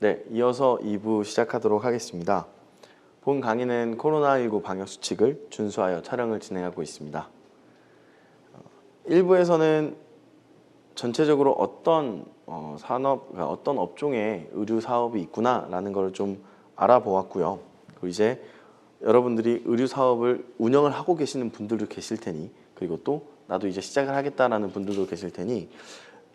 네, 이어서 2부 시작하도록 하겠습니다. 본 강의는 코로나19 방역 수칙을 준수하여 촬영을 진행하고 있습니다. 1부에서는 전체적으로 어떤 산업, 어떤 업종에 의류 사업이 있구나라는 걸 좀 알아보았고요. 그리고 이제 여러분들이 의류 사업을 운영을 하고 계시는 분들도 계실 테니, 그리고 또 나도 이제 시작을 하겠다라는 분들도 계실 테니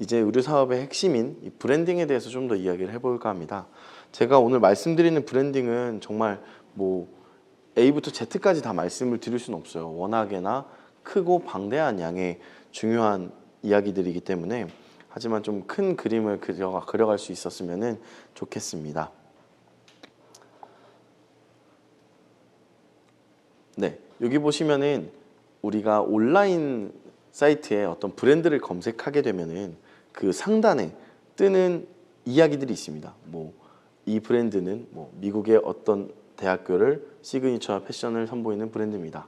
이제 의류 사업의 핵심인 이 브랜딩에 대해서 좀 더 이야기를 해볼까 합니다. 제가 오늘 말씀드리는 브랜딩은 정말 뭐 A부터 Z까지 다 말씀을 드릴 수는 없어요. 워낙에나 크고 방대한 양의 중요한 이야기들이기 때문에, 하지만 좀 큰 그림을 그려갈 수 있었으면 좋겠습니다. 네, 여기 보시면은 우리가 온라인 사이트에 어떤 브랜드를 검색하게 되면은 그 상단에 뜨는 이야기들이 있습니다. 뭐 이 브랜드는 뭐 미국의 어떤 대학교를 시그니처 패션을 선보이는 브랜드입니다.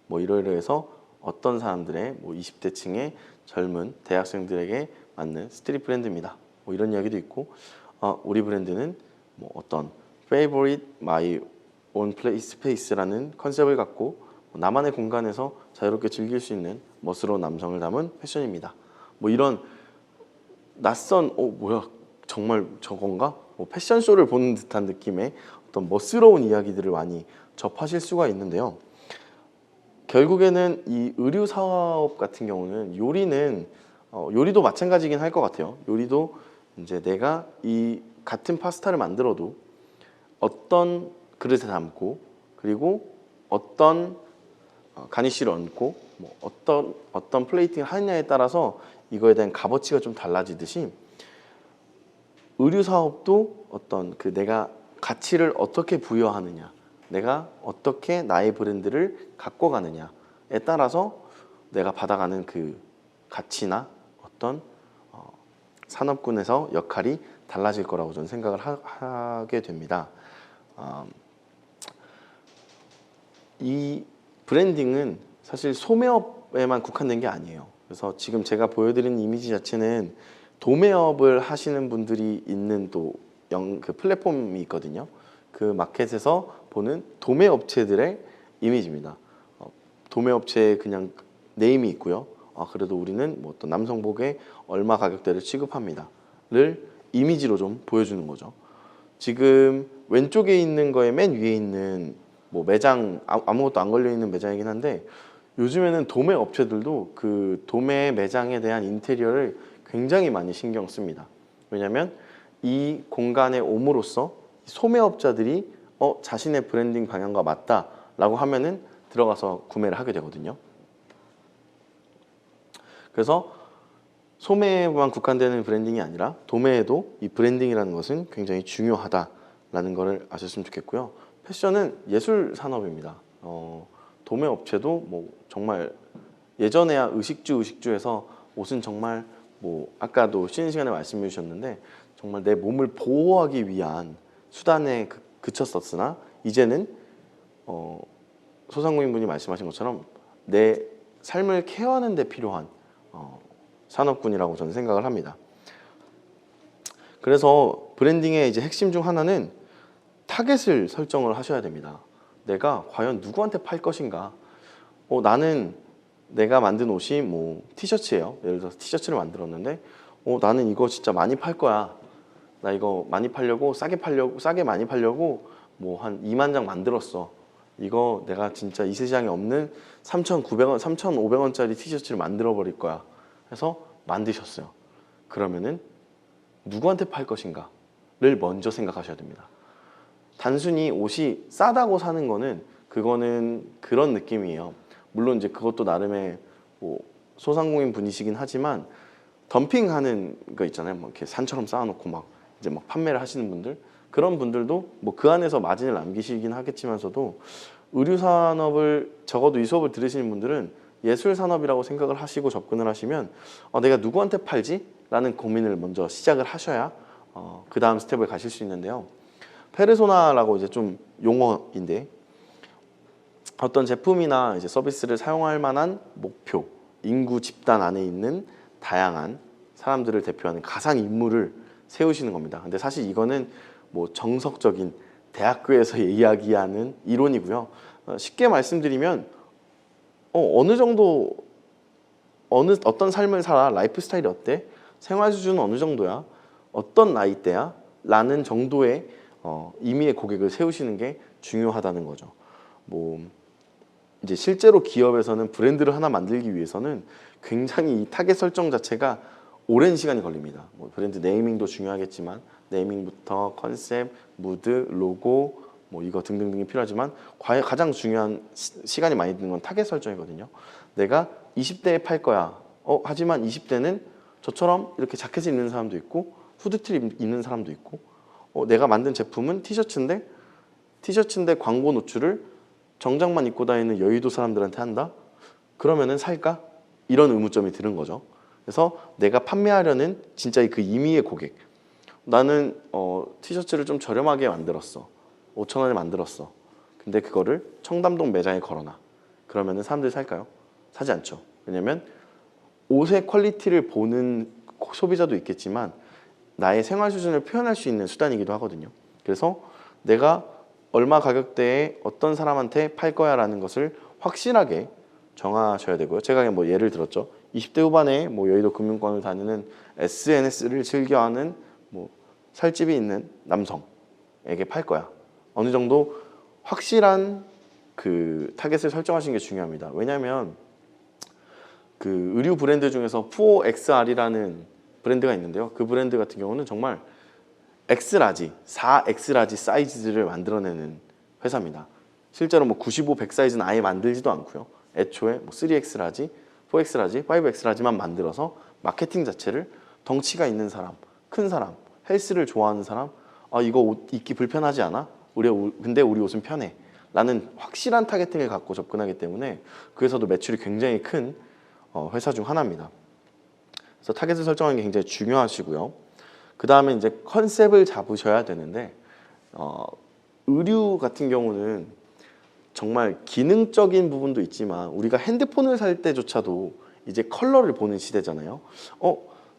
뭐 이러이러해서 어떤 사람들의 뭐 20대층의 젊은 대학생들에게 맞는 스트릿 브랜드입니다. 뭐 이런 이야기도 있고, 우리 브랜드는 뭐 어떤 favorite my own place space라는 컨셉을 갖고 나만의 공간에서 자유롭게 즐길 수 있는 멋스러운 남성을 담은 패션입니다. 뭐 이런 낯선 뭐야 정말 저건가? 뭐 패션쇼를 보는 듯한 느낌의 어떤 멋스러운 이야기들을 많이 접하실 수가 있는데요. 결국에는 이 의류 사업 같은 경우는 요리도 마찬가지긴 할 것 같아요. 요리도 이제 내가 이 같은 파스타를 만들어도 어떤 그릇에 담고, 그리고 어떤 가니쉬를 얹고, 뭐 어떤 플레이팅을 하느냐에 따라서 이거에 대한 값어치가 좀 달라지듯이, 의류 사업도 어떤 그 내가 가치를 어떻게 부여하느냐, 내가 어떻게 나의 브랜드를 갖고 가느냐에 따라서 내가 받아가는 그 가치나 어떤 산업군에서 역할이 달라질 거라고 저는 생각을 하게 됩니다. 이 브랜딩은 사실 소매업에만 국한된 게 아니에요. 그래서 지금 제가 보여드리는 이미지 자체는 도매업을 하시는 분들이 있는 그 플랫폼이 있거든요. 그 마켓에서 보는 도매업체들의 이미지입니다. 도매업체에 그냥 네임이 있고요. 그래도 우리는 뭐 어떤 남성복에 얼마 가격대를 취급합니다.를 이미지로 좀 보여주는 거죠. 지금 왼쪽에 있는 거에 맨 위에 있는 뭐 매장, 아무것도 안 걸려 있는 매장이긴 한데, 요즘에는 도매 업체들도 그 도매 매장에 대한 인테리어를 굉장히 많이 신경 씁니다. 왜냐하면 이 공간에 옴으로써 소매업자들이 자신의 브랜딩 방향과 맞다라고 하면은 들어가서 구매를 하게 되거든요. 그래서 소매에만 국한되는 브랜딩이 아니라 도매에도 이 브랜딩이라는 것은 굉장히 중요하다라는 것을 아셨으면 좋겠고요. 패션은 예술 산업입니다. 도매 업체도 뭐 정말 예전에야 의식주에서 옷은 정말 뭐 아까도 쉬는 시간에 말씀해 주셨는데 정말 내 몸을 보호하기 위한 수단에 그쳤었으나, 이제는 소상공인분이 말씀하신 것처럼 내 삶을 케어하는 데 필요한 산업군이라고 저는 생각을 합니다. 그래서 브랜딩의 이제 핵심 중 하나는 타겟을 설정을 하셔야 됩니다. 내가 과연 누구한테 팔 것인가? 나는 내가 만든 옷이 뭐 티셔츠예요. 예를 들어서 티셔츠를 만들었는데 나는 이거 진짜 많이 팔 거야. 나 이거 많이 팔려고 싸게 많이 팔려고 뭐 한 2만 장 만들었어. 이거 내가 진짜 이 세상에 없는 3,900원, 3,500원짜리 티셔츠를 만들어 버릴 거야. 해서 만드셨어요. 그러면은 누구한테 팔 것인가를 먼저 생각하셔야 됩니다. 단순히 옷이 싸다고 사는 그거는 그런 느낌이에요. 물론 이제 그것도 나름의 뭐 소상공인 분이시긴 하지만, 덤핑하는 거 있잖아요. 뭐 이렇게 산처럼 쌓아놓고 막 이제 막 판매를 하시는 분들, 그런 분들도 뭐 그 안에서 마진을 남기시긴 하겠지만서도, 의류 산업을 적어도 이 수업을 들으시는 분들은 예술 산업이라고 생각을 하시고 접근을 하시면 내가 누구한테 팔지? 라는 고민을 먼저 시작을 하셔야 그 다음 스텝을 가실 수 있는데요. 페르소나라고 이제 좀 용어인데, 어떤 제품이나 이제 서비스를 사용할 만한 목표, 인구 집단 안에 있는 다양한 사람들을 대표하는 가상 인물을 세우시는 겁니다. 근데 사실 이거는 뭐 정석적인 대학교에서 이야기하는 이론이고요. 쉽게 말씀드리면 어느 정도 어떤 삶을 살아, 라이프 스타일이 어때, 생활 수준은 어느 정도야, 어떤 나이대야 라는 정도의 임의의 고객을 세우시는 게 중요하다는 거죠. 뭐 이제 실제로 기업에서는 브랜드를 하나 만들기 위해서는 굉장히 이 타겟 설정 자체가 오랜 시간이 걸립니다. 뭐 브랜드 네이밍도 중요하겠지만 네이밍부터 컨셉, 무드, 로고 뭐 이거 등등등이 필요하지만 가장 중요한 시간이 많이 드는 건 타겟 설정이거든요. 내가 20대에 팔 거야. 하지만 20대는 저처럼 이렇게 자켓을 입는 사람도 있고 후드티를 입는 사람도 있고 내가 만든 제품은 티셔츠인데 광고 노출을 정장만 입고 다니는 여의도 사람들한테 한다? 그러면은 살까? 이런 의문점이 드는 거죠. 그래서 내가 판매하려는 진짜 그 임의의 고객. 나는 티셔츠를 좀 저렴하게 만들었어. 5,000원에 만들었어. 근데 그거를 청담동 매장에 걸어놔. 그러면은 사람들이 살까요? 사지 않죠. 왜냐면 옷의 퀄리티를 보는 소비자도 있겠지만 나의 생활 수준을 표현할 수 있는 수단이기도 하거든요. 그래서 내가 얼마 가격대에 어떤 사람한테 팔 거야 라는 것을 확실하게 정하셔야 되고요. 제가 그냥 뭐 예를 들었죠. 20대 후반에 뭐 여의도 금융권을 다니는 SNS를 즐겨하는 뭐 살집이 있는 남성에게 팔 거야. 어느 정도 확실한 그 타겟을 설정하시는 게 중요합니다. 왜냐하면 그 의류 브랜드 중에서 4XR이라는 브랜드가 있는데요. 그 브랜드 같은 경우는 정말 X라지, 4X라지 사이즈를 만들어내는 회사입니다. 실제로 뭐 95, 100 사이즈는 아예 만들지도 않고요. 애초에 뭐 3X라지, 4X라지, 5X라지만 만들어서 마케팅 자체를 덩치가 있는 사람, 큰 사람, 헬스를 좋아하는 사람, 이거 옷 입기 불편하지 않아? 근데 우리 옷은 편해. 라는 확실한 타겟팅을 갖고 접근하기 때문에 그 회사도 매출이 굉장히 큰 회사 중 하나입니다. 그래서 타겟을 설정하는 게 굉장히 중요하시고요. 그 다음에 이제 컨셉을 잡으셔야 되는데 의류 같은 경우는 정말 기능적인 부분도 있지만 우리가 핸드폰을 살 때조차도 이제 컬러를 보는 시대잖아요.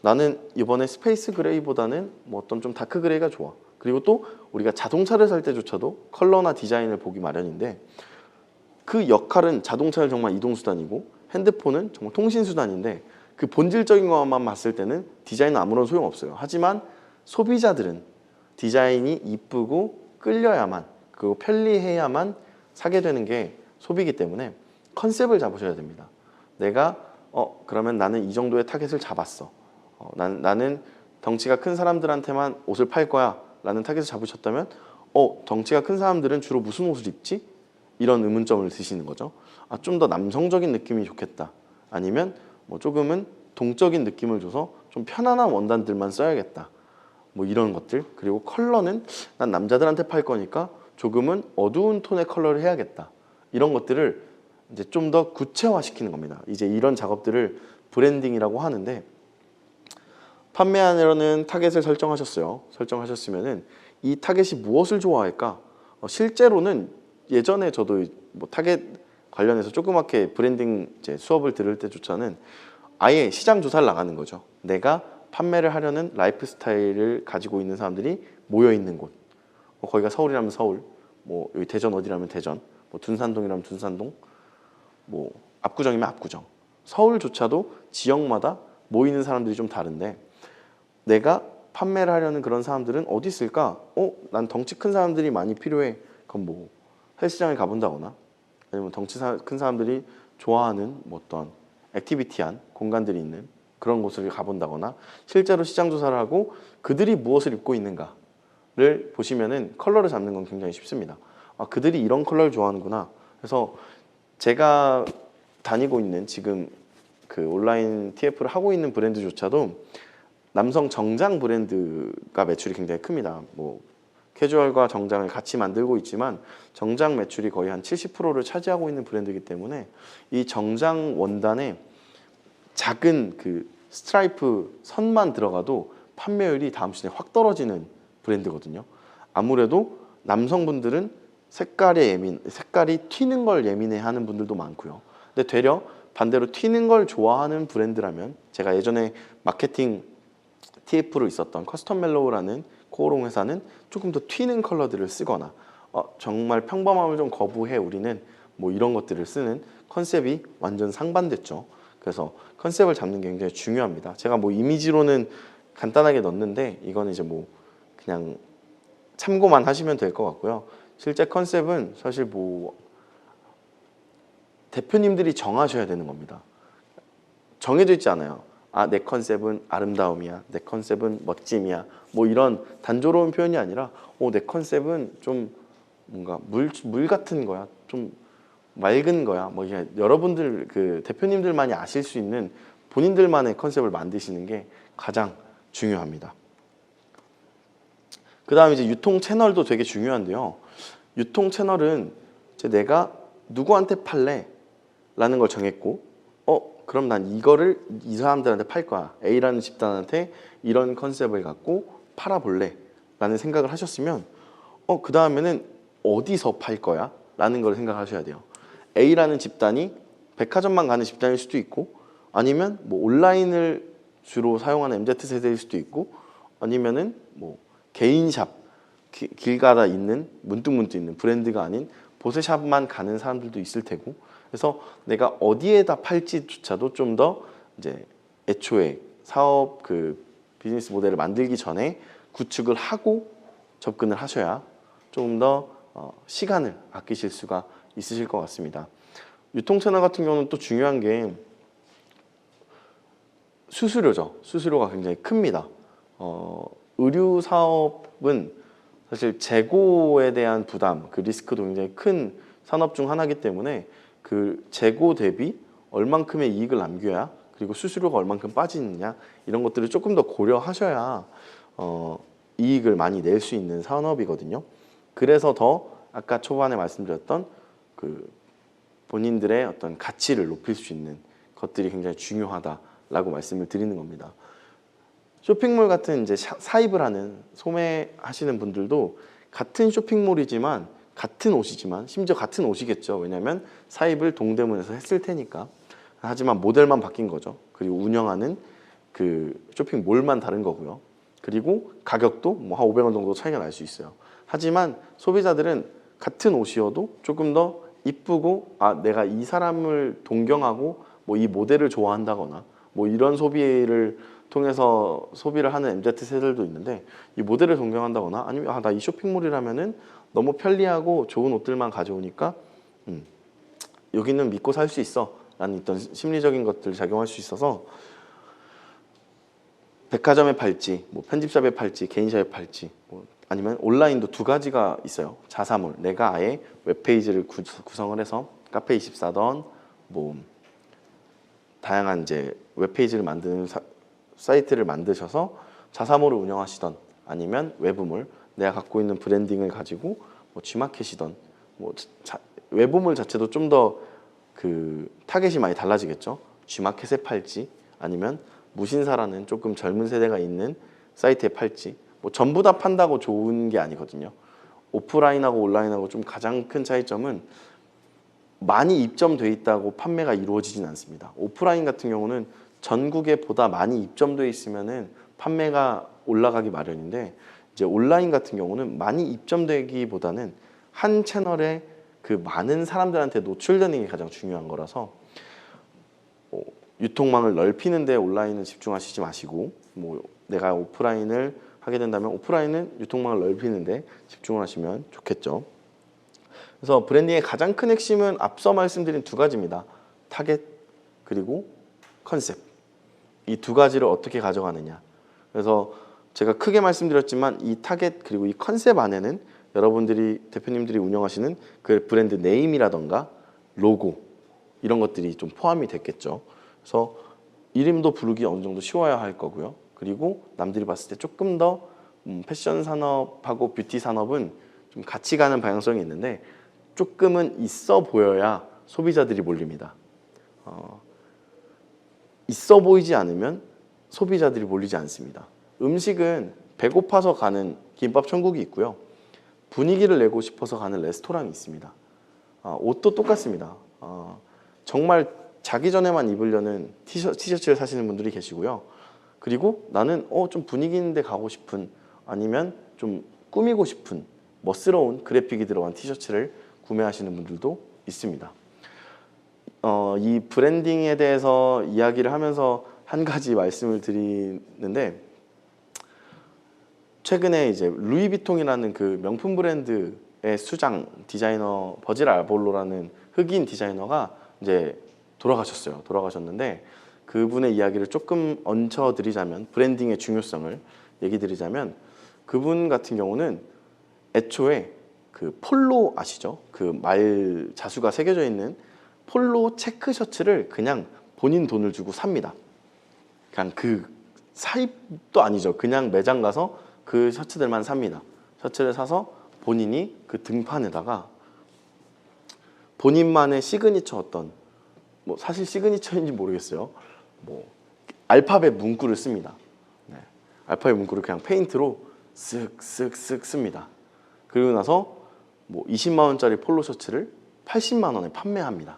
나는 이번에 스페이스 그레이보다는 뭐 어떤 좀 다크 그레이가 좋아. 그리고 또 우리가 자동차를 살 때조차도 컬러나 디자인을 보기 마련인데 그 역할은 자동차는 정말 이동수단이고 핸드폰은 정말 통신수단인데 그 본질적인 것만 봤을 때는 디자인은 아무런 소용없어요. 하지만 소비자들은 디자인이 이쁘고 끌려야만 그리고 편리해야만 사게 되는 게 소비이기 때문에 컨셉을 잡으셔야 됩니다. 내가 그러면 나는 이 정도의 타겟을 잡았어. 나는 덩치가 큰 사람들한테만 옷을 팔 거야 라는 타겟을 잡으셨다면 덩치가 큰 사람들은 주로 무슨 옷을 입지? 이런 의문점을 드시는 거죠. 좀 더 남성적인 느낌이 좋겠다. 아니면 뭐 조금은 동적인 느낌을 줘서 좀 편안한 원단들만 써야겠다. 뭐 이런 것들. 그리고 컬러는 난 남자들한테 팔 거니까 조금은 어두운 톤의 컬러를 해야겠다. 이런 것들을 이제 좀 더 구체화시키는 겁니다. 이제 이런 작업들을 브랜딩이라고 하는데 판매하려는 타겟을 설정하셨어요. 설정하셨으면은 이 타겟이 무엇을 좋아할까? 실제로는 예전에 저도 뭐 타겟 관련해서 조그맣게 브랜딩 이제 수업을 들을 때조차는 아예 시장 조사를 나가는 거죠. 내가 판매를 하려는 라이프 스타일을 가지고 있는 사람들이 모여 있는 곳. 거기가 서울이라면 서울, 뭐 여기 대전 어디라면 대전, 뭐 둔산동이라면 둔산동, 뭐 압구정이면 압구정. 서울조차도 지역마다 모이는 사람들이 좀 다른데 내가 판매를 하려는 그런 사람들은 어디 있을까? 난 덩치 큰 사람들이 많이 필요해. 그럼 뭐 헬스장에 가본다거나 아니면 덩치 큰 사람들이 좋아하는 뭐 어떤 액티비티한 공간들이 있는 그런 곳을 가본다거나 실제로 시장 조사를 하고 그들이 무엇을 입고 있는가를 보시면은 컬러를 잡는 건 굉장히 쉽습니다. 그들이 이런 컬러를 좋아하는구나. 그래서 제가 다니고 있는 지금 그 온라인 TF를 하고 있는 브랜드조차도 남성 정장 브랜드가 매출이 굉장히 큽니다. 뭐 캐주얼과 정장을 같이 만들고 있지만 정장 매출이 거의 한 70%를 차지하고 있는 브랜드이기 때문에 이 정장 원단에 작은 그 스트라이프 선만 들어가도 판매율이 다음 시즌에 확 떨어지는 브랜드거든요. 아무래도 남성분들은 색깔이 튀는 걸 예민해하는 분들도 많고요. 근데 되려 반대로 튀는 걸 좋아하는 브랜드라면 제가 예전에 마케팅 TF로 있었던 커스텀 멜로우라는 코오롱 회사는 조금 더 튀는 컬러들을 쓰거나 정말 평범함을 좀 거부해 우리는 뭐 이런 것들을 쓰는 컨셉이 완전 상반됐죠. 그래서 컨셉을 잡는 게 굉장히 중요합니다. 제가 뭐 이미지로는 간단하게 넣었는데 이거는 이제 뭐 그냥 참고만 하시면 될 것 같고요. 실제 컨셉은 사실 뭐 대표님들이 정하셔야 되는 겁니다. 정해져 있지 않아요. 내 컨셉은 아름다움이야. 내 컨셉은 멋짐이야. 뭐 이런 단조로운 표현이 아니라 내 컨셉은 좀 뭔가 물 같은 거야. 좀 맑은 거야. 뭐 이게 여러분들 그 대표님들만이 아실 수 있는 본인들만의 컨셉을 만드시는 게 가장 중요합니다. 그 다음에 이제 유통 채널도 되게 중요한데요. 유통 채널은 이제 내가 누구한테 팔래? 라는 걸 정했고 그럼 난 이거를 이 사람들한테 팔 거야. A라는 집단한테 이런 컨셉을 갖고 팔아볼래 라는 생각을 하셨으면 그 다음에는 어디서 팔 거야? 라는 걸 생각하셔야 돼요. A라는 집단이 백화점만 가는 집단일 수도 있고 아니면 뭐 온라인을 주로 사용하는 MZ세대일 수도 있고 아니면은 뭐 개인샵, 길 가다 있는 문득문득 있는 브랜드가 아닌 보세샵만 가는 사람들도 있을 테고 그래서 내가 어디에다 팔지조차도 좀 더 이제 애초에 사업 그 비즈니스 모델을 만들기 전에 구축을 하고 접근을 하셔야 좀 더 시간을 아끼실 수가 있으실 것 같습니다. 유통 채널 같은 경우는 또 중요한 게 수수료죠. 수수료가 굉장히 큽니다. 의류 사업은 사실 재고에 대한 부담, 그 리스크도 굉장히 큰 산업 중 하나이기 때문에 그 재고 대비 얼만큼의 이익을 남겨야 그리고 수수료가 얼만큼 빠지느냐 이런 것들을 조금 더 고려하셔야 이익을 많이 낼 수 있는 산업이거든요. 그래서 더 아까 초반에 말씀드렸던 그 본인들의 어떤 가치를 높일 수 있는 것들이 굉장히 중요하다라고 말씀을 드리는 겁니다. 쇼핑몰 같은 이제 사입을 하는 소매하시는 분들도 같은 쇼핑몰이지만 같은 옷이지만 심지어 같은 옷이겠죠. 왜냐하면 사입을 동대문에서 했을 테니까. 하지만 모델만 바뀐 거죠. 그리고 운영하는 그 쇼핑몰만 다른 거고요. 그리고 가격도 뭐 한 500원 정도 차이가 날 수 있어요. 하지만 소비자들은 같은 옷이어도 조금 더 이쁘고 내가 이 사람을 동경하고 뭐 이 모델을 좋아한다거나 뭐 이런 소비를 통해서 소비를 하는 MZ세대들도 있는데 이 모델을 동경한다거나 아니면 나 이 쇼핑몰이라면은 너무 편리하고 좋은 옷들만 가져오니까 여기는 믿고 살 수 있어 라는 어떤 심리적인 것들을 작용할 수 있어서 백화점에 팔지 뭐 편집샵에 팔지 개인샵에 팔지 뭐 아니면 온라인도 두 가지가 있어요. 자사몰 내가 아예 웹페이지를 구성을 해서 카페24던 뭐 다양한 이제 웹페이지를 만드는 사이트를 만드셔서 자사몰을 운영하시던 아니면 외부몰 내가 갖고 있는 브랜딩을 가지고 뭐 G마켓이던 뭐 외부몰 자체도 좀 더 그 타겟이 많이 달라지겠죠. G마켓에 팔지 아니면 무신사라는 조금 젊은 세대가 있는 사이트에 팔지 뭐 전부 다 판다고 좋은 게 아니거든요. 오프라인하고 온라인하고 좀 가장 큰 차이점은 많이 입점돼 있다고 판매가 이루어지진 않습니다. 오프라인 같은 경우는 전국에 보다 많이 입점돼 있으면은 판매가 올라가기 마련인데 이제 온라인 같은 경우는 많이 입점되기보다는 한 채널에 그 많은 사람들한테 노출되는 게 가장 중요한 거라서 유통망을 넓히는 데 온라인을 집중하시지 마시고 뭐 내가 오프라인을 하게 된다면 오프라인은 유통망을 넓히는 데 집중을 하시면 좋겠죠. 그래서 브랜딩의 가장 큰 핵심은 앞서 말씀드린 두 가지입니다. 타겟 그리고 컨셉. 이 두 가지를 어떻게 가져가느냐. 그래서 제가 크게 말씀드렸지만 이 타겟 그리고 이 컨셉 안에는 여러분들이 대표님들이 운영하시는 그 브랜드 네임이라던가 로고 이런 것들이 좀 포함이 됐겠죠. 그래서 이름도 부르기 어느 정도 쉬워야 할 거고요. 그리고 남들이 봤을 때 조금 더 패션 산업하고 뷰티 산업은 좀 같이 가는 방향성이 있는데 조금은 있어 보여야 소비자들이 몰립니다. 있어 보이지 않으면 소비자들이 몰리지 않습니다. 음식은 배고파서 가는 김밥 천국이 있고요. 분위기를 내고 싶어서 가는 레스토랑이 있습니다. 옷도 똑같습니다. 정말 자기 전에만 입으려는 티셔츠를 사시는 분들이 계시고요. 그리고 나는 좀 분위기 있는데 가고 싶은, 아니면 좀 꾸미고 싶은 멋스러운 그래픽이 들어간 티셔츠를 구매하시는 분들도 있습니다. 이 브랜딩에 대해서 이야기를 하면서 한 가지 말씀을 드리는데, 최근에 이제 루이비통이라는 그 명품 브랜드의 수장 디자이너 버질 아볼로라는 흑인 디자이너가 이제 돌아가셨는데, 그분의 이야기를 조금 얹혀드리자면, 브랜딩의 중요성을 얘기 드리자면, 그분 같은 경우는 애초에 그 폴로 아시죠? 그 말 자수가 새겨져 있는 폴로 체크 셔츠를 그냥 본인 돈을 주고 삽니다. 그냥 그 사입도 아니죠. 그냥 매장 가서 그 셔츠들만 삽니다. 셔츠를 사서 본인이 그 등판에다가 본인만의 시그니처 뭐 사실 시그니처인지 모르겠어요. 뭐 알파벳 문구를 씁니다. 네. 알파벳 문구를 그냥 페인트로 쓱쓱쓱 씁니다. 그리고 나서 뭐 20만 원짜리 폴로 셔츠를 80만 원에 판매합니다.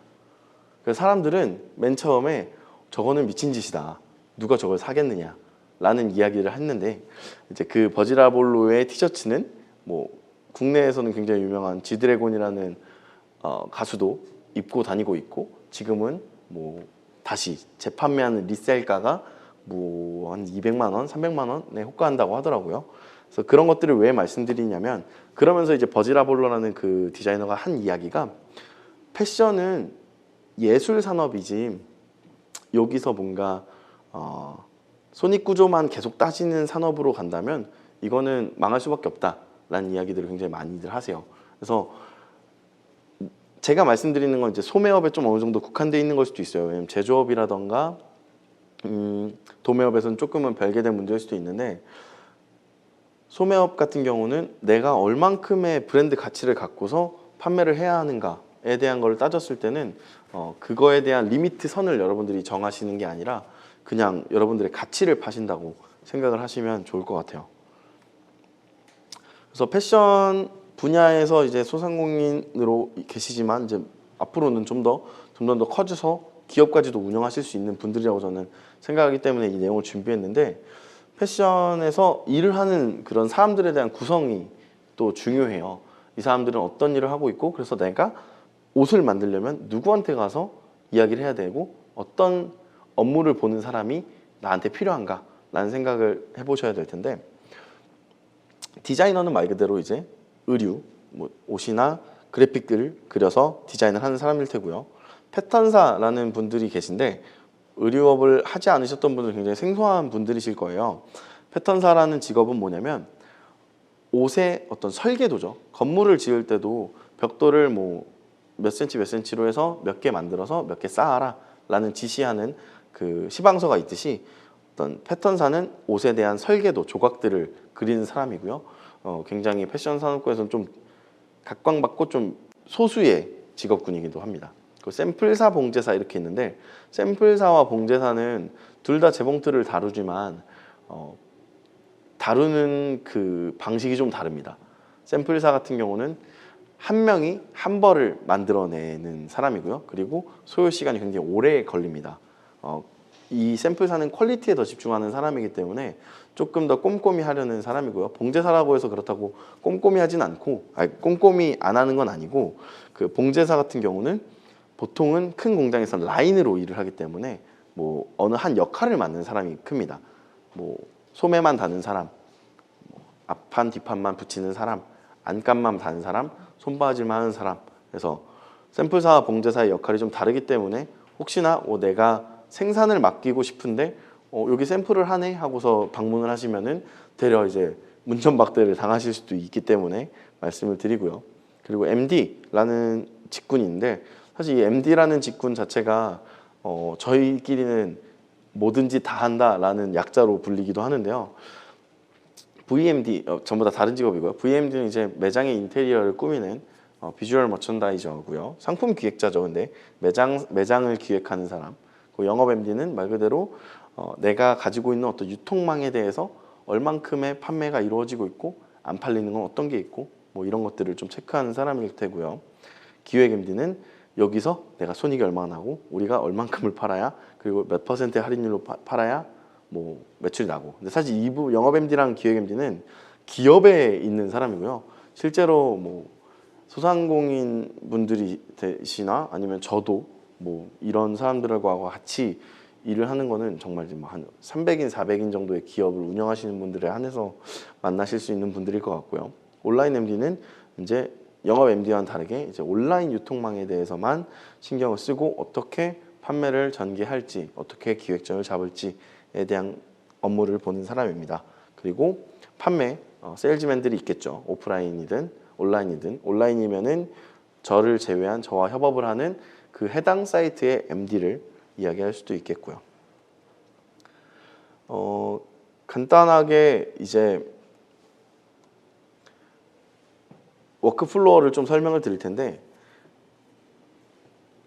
그래서 사람들은 맨 처음에 저거는 미친 짓이다, 누가 저걸 사겠느냐 라는 이야기를 했는데, 이제 그 버지라볼로의 티셔츠는 뭐 국내에서는 굉장히 유명한 지드래곤이라는 가수도 입고 다니고 있고, 지금은 뭐 다시 재판매하는 리셀가가 뭐 한 200만 원, 300만 원에 호가한다고 하더라고요. 그래서 그런 것들을 왜 말씀드리냐면, 그러면서 이제 버지라볼로라는 그 디자이너가 한 이야기가, 패션은 예술 산업이지 여기서 뭔가 손익구조만 계속 따지는 산업으로 간다면 이거는 망할 수밖에 없다라는 이야기들을 굉장히 많이들 하세요. 그래서 제가 말씀드리는 건 이제 소매업에 좀 어느 정도 국한되어 있는 걸 수도 있어요. 왜냐면 제조업이라던가 도매업에서는 조금은 별개된 문제일 수도 있는데, 소매업 같은 경우는 내가 얼만큼의 브랜드 가치를 갖고서 판매를 해야 하는가에 대한 걸 따졌을 때는 그거에 대한 리미트 선을 여러분들이 정하시는 게 아니라 그냥 여러분들의 가치를 파신다고 생각을 하시면 좋을 것 같아요. 그래서 패션 분야에서 이제 소상공인으로 계시지만 이제 앞으로는 좀 더 커져서 기업까지도 운영하실 수 있는 분들이라고 저는 생각하기 때문에 이 내용을 준비했는데, 패션에서 일을 하는 그런 사람들에 대한 구성이 또 중요해요. 이 사람들은 어떤 일을 하고 있고, 그래서 내가 옷을 만들려면 누구한테 가서 이야기를 해야 되고, 어떤 업무를 보는 사람이 나한테 필요한가 라는 생각을 해보셔야 될 텐데, 디자이너는 말 그대로 이제 의류, 뭐 옷이나 그래픽들을 그려서 디자인을 하는 사람일 테고요. 패턴사라는 분들이 계신데, 의류업을 하지 않으셨던 분들은 굉장히 생소한 분들이실 거예요. 패턴사라는 직업은 뭐냐면 옷의 어떤 설계도죠. 건물을 지을 때도 벽돌을 뭐 몇 센치 몇 센치로 해서 몇 개 만들어서 몇 개 쌓아라 라는 지시하는 그 시방서가 있듯이, 어떤 패턴사는 옷에 대한 설계도, 조각들을 그리는 사람이고요. 굉장히 패션 산업권에서는 좀 각광받고 좀 소수의 직업군이기도 합니다. 그 샘플사, 봉제사 이렇게 있는데, 샘플사와 봉제사는 둘 다 재봉틀을 다루지만 다루는 그 방식이 좀 다릅니다. 샘플사 같은 경우는 한 명이 한 벌을 만들어내는 사람이고요. 그리고 소요 시간이 굉장히 오래 걸립니다. 이 샘플사는 퀄리티에 더 집중하는 사람이기 때문에 조금 더 꼼꼼히 하려는 사람이고요. 봉제사라고 해서 그렇다고 꼼꼼히 하진 않고, 꼼꼼히 안 하는 건 아니고, 그 봉제사 같은 경우는 보통은 큰 공장에서 라인으로 일을 하기 때문에 뭐 어느 한 역할을 맡는 사람이 큽니다. 뭐 소매만 다는 사람, 뭐 앞판 뒷판만 붙이는 사람, 안감만 다는 사람, 손바질만 하는 사람. 그래서 샘플사와 봉제사의 역할이 좀 다르기 때문에 혹시나 내가 생산을 맡기고 싶은데 여기 샘플을 하네 하고서 방문을 하시면은 되려 이제 문전박대를 당하실 수도 있기 때문에 말씀을 드리고요. 그리고 MD라는 직군이 있는데, 사실 이 MD라는 직군 자체가 저희끼리는 뭐든지 다 한다라는 약자로 불리기도 하는데요. VMD 전부 다 다른 직업이고요. VMD는 이제 매장의 인테리어를 꾸미는 비주얼 머천다이저고요. 상품 기획자죠. 근데 매장을 기획하는 사람. 그 영업 MD는 말 그대로 내가 가지고 있는 어떤 유통망에 대해서 얼만큼의 판매가 이루어지고 있고 안 팔리는 건 어떤 게 있고 뭐 이런 것들을 좀 체크하는 사람일 테고요. 기획 MD는 여기서 내가 손익이 얼마나 나고 우리가 얼만큼을 팔아야, 그리고 몇 퍼센트 할인율로 팔아야 뭐 매출이 나고. 근데 사실 이부 영업 MD랑 기획 MD는 기업에 있는 사람이고요. 실제로 뭐 소상공인 분들이 되시나 아니면 저도 뭐 이런 사람들과 같이 일을 하는 거는 정말 한 300인, 400인 정도의 기업을 운영하시는 분들에 한해서 만나실 수 있는 분들일 것 같고요. 온라인 MD는 이제 영업 MD와는 다르게 이제 온라인 유통망에 대해서만 신경을 쓰고 어떻게 판매를 전개할지, 어떻게 기획전을 잡을지에 대한 업무를 보는 사람입니다. 그리고 판매, 세일즈맨들이 있겠죠. 오프라인이든 온라인이든. 온라인이면은 저를 제외한 저와 협업을 하는 그 해당 사이트의 MD를 이야기할 수도 있겠고요. 간단하게 이제 워크플로어를 좀 설명을 드릴 텐데,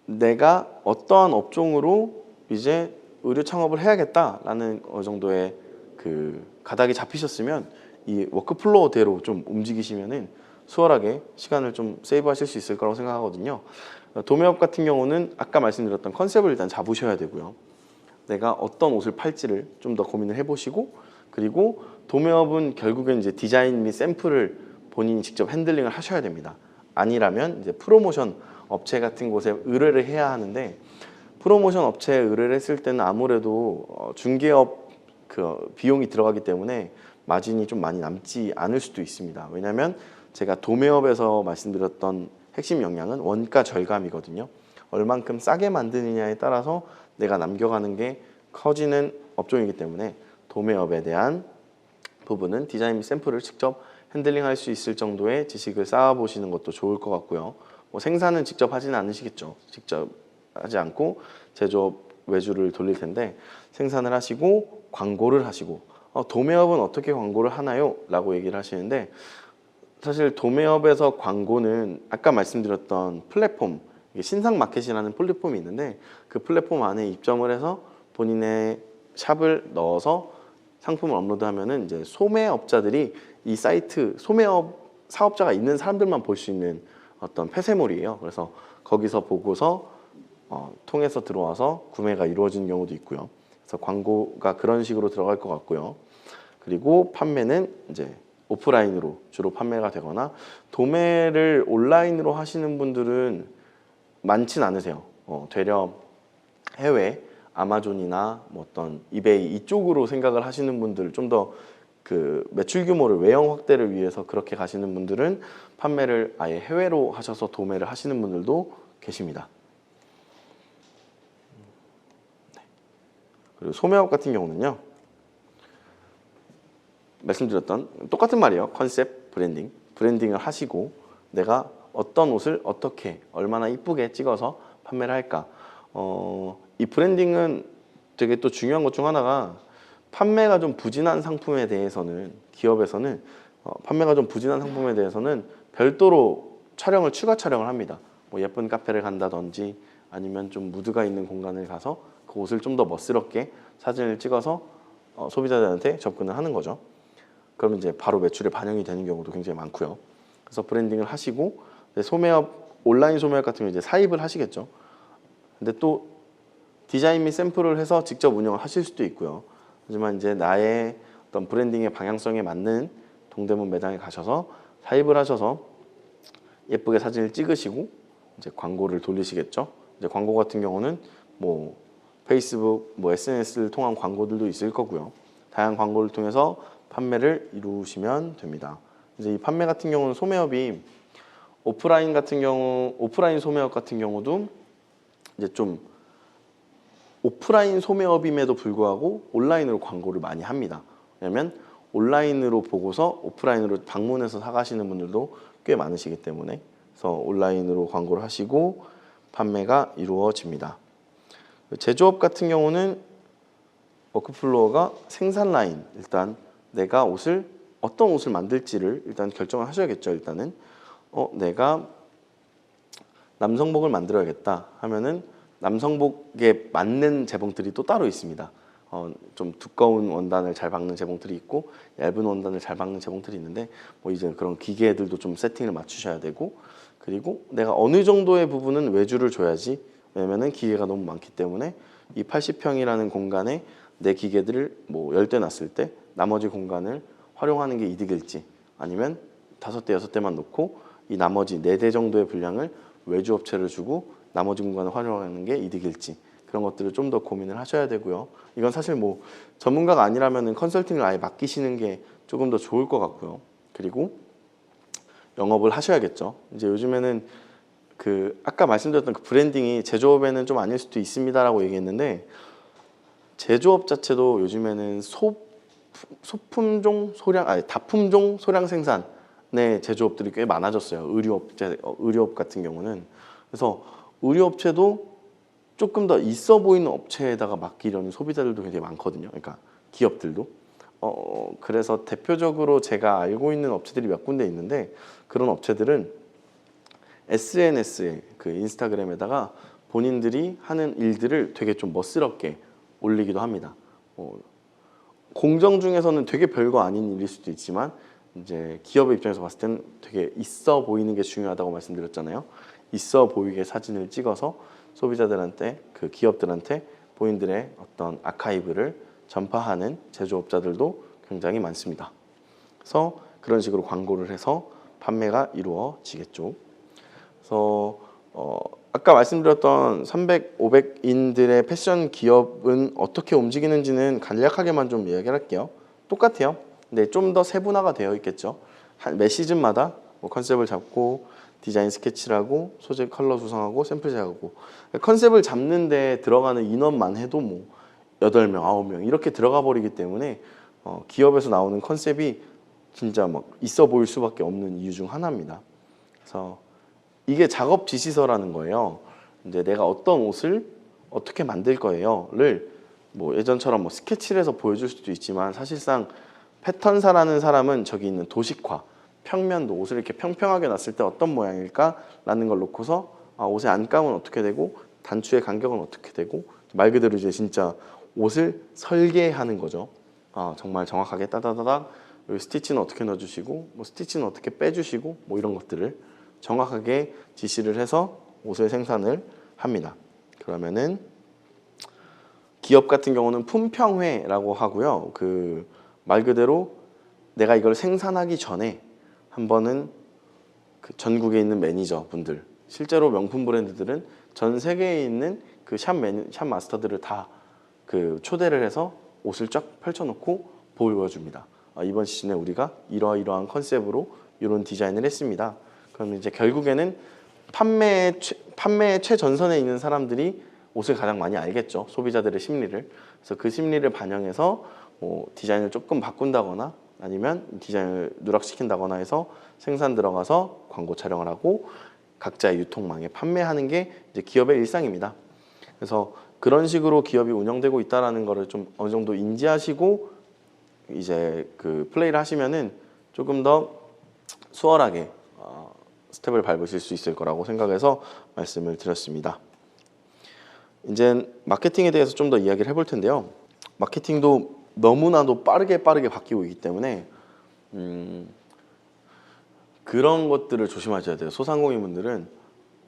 내가 어떠한 업종으로 이제 의류 창업을 해야겠다라는 어느 정도의 그 가닥이 잡히셨으면 이 워크플로어대로 좀 움직이시면은 수월하게 시간을 좀 세이브하실 수 있을 거라고 생각하거든요. 도매업 같은 경우는 아까 말씀드렸던 컨셉을 일단 잡으셔야 되고요. 내가 어떤 옷을 팔지를 좀 더 고민을 해보시고, 그리고 도매업은 결국엔 이제 디자인 및 샘플을 본인이 직접 핸들링을 하셔야 됩니다. 아니라면 이제 프로모션 업체 같은 곳에 의뢰를 해야 하는데, 프로모션 업체에 의뢰를 했을 때는 아무래도 중개업 그 비용이 들어가기 때문에 마진이 좀 많이 남지 않을 수도 있습니다. 왜냐하면 제가 도매업에서 말씀드렸던 핵심 역량은 원가 절감이거든요. 얼만큼 싸게 만드느냐에 따라서 내가 남겨가는 게 커지는 업종이기 때문에 도매업에 대한 부분은 디자인 및 샘플을 직접 핸들링할 수 있을 정도의 지식을 쌓아보시는 것도 좋을 것 같고요. 뭐 생산은 직접 하지는 않으시겠죠. 직접 하지 않고 제조업 외주를 돌릴 텐데, 생산을 하시고 광고를 하시고 도매업은 어떻게 광고를 하나요? 라고 얘기를 하시는데, 사실 도매업에서 광고는 아까 말씀드렸던 플랫폼, 신상 마켓이라는 플랫폼이 있는데 그 플랫폼 안에 입점을 해서 본인의 샵을 넣어서 상품을 업로드하면은 이제 소매업자들이 이 사이트 소매업 사업자가 있는 사람들만 볼 수 있는 어떤 폐쇄물이에요. 그래서 거기서 보고서 통해서 들어와서 구매가 이루어지는 경우도 있고요. 그래서 광고가 그런 식으로 들어갈 것 같고요. 그리고 판매는 이제 오프라인으로 주로 판매가 되거나, 도매를 온라인으로 하시는 분들은 많진 않으세요. 되려 해외 아마존이나 뭐 어떤 이베이 이쪽으로 생각을 하시는 분들, 좀 더 그 매출 규모를 외형 확대를 위해서 그렇게 가시는 분들은 판매를 아예 해외로 하셔서 도매를 하시는 분들도 계십니다. 그리고 소매업 같은 경우는요, 말씀드렸던 똑같은 말이에요. 컨셉, 브랜딩을 하시고 내가 어떤 옷을 어떻게 얼마나 이쁘게 찍어서 판매를 할까. 이 브랜딩은 되게 또 중요한 것 중 하나가, 판매가 좀 부진한 상품에 대해서는 기업에서는 판매가 좀 부진한 상품에 대해서는 별도로 추가 촬영을 합니다. 뭐 예쁜 카페를 간다든지 아니면 좀 무드가 있는 공간을 가서 그 옷을 좀 더 멋스럽게 사진을 찍어서 소비자들한테 접근을 하는 거죠. 그러면 이제 바로 매출에 반영이 되는 경우도 굉장히 많고요. 그래서 브랜딩을 하시고, 소매업, 온라인 소매업 같은 경우 이제 사입을 하시겠죠. 근데 또 디자인 및 샘플을 해서 직접 운영을 하실 수도 있고요. 하지만 이제 나의 어떤 브랜딩의 방향성에 맞는 동대문 매장에 가셔서 사입을 하셔서 예쁘게 사진을 찍으시고 이제 광고를 돌리시겠죠. 이제 광고 같은 경우는 뭐 페이스북, 뭐 SNS를 통한 광고들도 있을 거고요. 다양한 광고를 통해서 판매를 이루시면 됩니다. 이제 이 판매 같은 경우는 소매업이 오프라인 소매업 같은 경우도 이제 좀 오프라인 소매업임에도 불구하고 온라인으로 광고를 많이 합니다. 왜냐하면 온라인으로 보고서 오프라인으로 방문해서 사가시는 분들도 꽤 많으시기 때문에, 그래서 온라인으로 광고를 하시고 판매가 이루어집니다. 제조업 같은 경우는 워크플로어가 생산 라인, 일단 내가 어떤 옷을 만들지를 일단 결정을 하셔야겠죠. 일단은 내가 남성복을 만들어야겠다 하면은 남성복에 맞는 재봉틀이 또 따로 있습니다. 좀 두꺼운 원단을 잘 박는 재봉틀이 있고 얇은 원단을 잘 박는 재봉틀이 있는데, 뭐 이제 그런 기계들도 좀 세팅을 맞추셔야 되고, 그리고 내가 어느 정도의 부분은 외주를 줘야지, 왜냐면은 기계가 너무 많기 때문에 이 80평이라는 공간에 내 기계들을 뭐 열대 놨을 때 나머지 공간을 활용하는 게 이득일지, 아니면 5대, 6대만 놓고 이 나머지 4대 정도의 분량을 외주 업체를 주고 나머지 공간을 활용하는 게 이득일지, 그런 것들을 좀 더 고민을 하셔야 되고요. 이건 사실 뭐 전문가가 아니라면 컨설팅을 아예 맡기시는 게 조금 더 좋을 것 같고요. 그리고 영업을 하셔야겠죠. 이제 요즘에는 그 아까 말씀드렸던 그 브랜딩이 제조업에는 좀 아닐 수도 있습니다라고 얘기했는데, 제조업 자체도 요즘에는 소품종 소량, 아니 다품종 소량 생산의 제조업들이 꽤 많아졌어요. 의류업 같은 경우는. 그래서 의류업체도 조금 더 있어 보이는 업체에다가 맡기려는 소비자들도 굉장히 많거든요. 그러니까 기업들도. 그래서 대표적으로 제가 알고 있는 업체들이 몇 군데 있는데, 그런 업체들은 SNS에 그 인스타그램에다가 본인들이 하는 일들을 되게 좀 멋스럽게 올리기도 합니다. 공정 중에서는 되게 별거 아닌 일일 수도 있지만 이제 기업의 입장에서 봤을 때는 되게 있어 보이는 게 중요하다고 말씀드렸잖아요. 있어 보이게 사진을 찍어서 소비자들한테, 그 기업들한테 본인들의 어떤 아카이브를 전파하는 제조업자들도 굉장히 많습니다. 그래서 그런 식으로 광고를 해서 판매가 이루어지겠죠. 그래서 아까 말씀드렸던 300, 500인들의 패션 기업은 어떻게 움직이는지는 간략하게만 좀 이야기를 할게요. 똑같아요. 근데 좀 더 세분화가 되어 있겠죠. 매 시즌마다 뭐 컨셉을 잡고 디자인 스케치를 하고 소재 컬러 구성하고 샘플 제작하고, 컨셉을 잡는 데 들어가는 인원만 해도 뭐 8명, 9명 이렇게 들어가 버리기 때문에 기업에서 나오는 컨셉이 진짜 막 있어 보일 수밖에 없는 이유 중 하나입니다. 그래서 이게 작업 지시서라는 거예요. 이제 내가 어떤 옷을 어떻게 만들 거예요를 뭐 예전처럼 뭐 스케치를 해서 보여줄 수도 있지만, 사실상 패턴사라는 사람은 저기 있는 도식화, 평면도, 옷을 이렇게 평평하게 놨을 때 어떤 모양일까라는 걸 놓고서 옷의 안감은 어떻게 되고 단추의 간격은 어떻게 되고, 말 그대로 이제 진짜 옷을 설계하는 거죠. 정말 정확하게 따다다닥 여기 스티치는 어떻게 넣어주시고 뭐 스티치는 어떻게 빼주시고 뭐 이런 것들을 정확하게 지시를 해서 옷을 생산을 합니다. 그러면은 기업 같은 경우는 품평회라고 하고요. 그 말 그대로 내가 이걸 생산하기 전에 한 번은 그 전국에 있는 매니저분들, 실제로 명품 브랜드들은 전 세계에 있는 그 샵 마스터들을 다 그 초대를 해서 옷을 쫙 펼쳐놓고 보여줍니다. 이번 시즌에 우리가 이러이러한 컨셉으로 이런 디자인을 했습니다. 그럼 이제 결국에는 판매의 최전선에 있는 사람들이 옷을 가장 많이 알겠죠. 소비자들의 심리를. 그래서 그 심리를 반영해서 뭐 디자인을 조금 바꾼다거나 아니면 디자인을 누락시킨다거나 해서 생산 들어가서 광고 촬영을 하고 각자의 유통망에 판매하는 게 이제 기업의 일상입니다. 그래서 그런 식으로 기업이 운영되고 있다는 거를 좀 어느 정도 인지하시고 이제 그 플레이를 하시면은 조금 더 수월하게 스텝을 밟으실 수 있을 거라고 생각해서 말씀을 드렸습니다. 이제 마케팅에 대해서 좀 더 이야기를 해볼 텐데요. 마케팅도 너무나도 빠르게 바뀌고 있기 때문에 그런 것들을 조심하셔야 돼요. 소상공인분들은